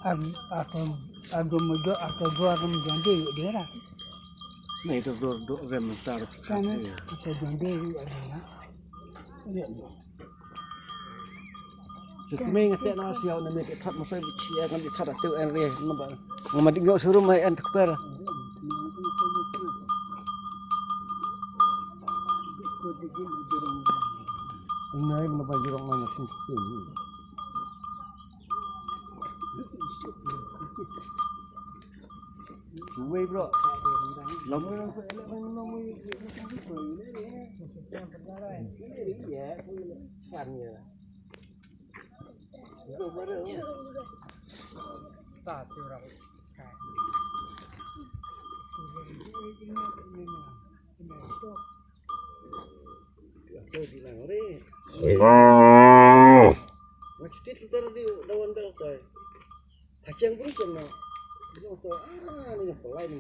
Agam muda atau dua agam jande dia lah. Nah itu dua rem besar. Sana atau jande ada lah. Jadi mengatek nasi awak nak kat masa dia akan dikat tu area nampak. Ngomong tinggal suruh mai antuk per. Ini kenapa jurang mana sih? Cuy bro, lama nak elak main nama ini. Ya, kan ya. Itu baru. Tak curang. Macam kita tadi lawan belakang. Hacang pun kena. Ini pelai ni.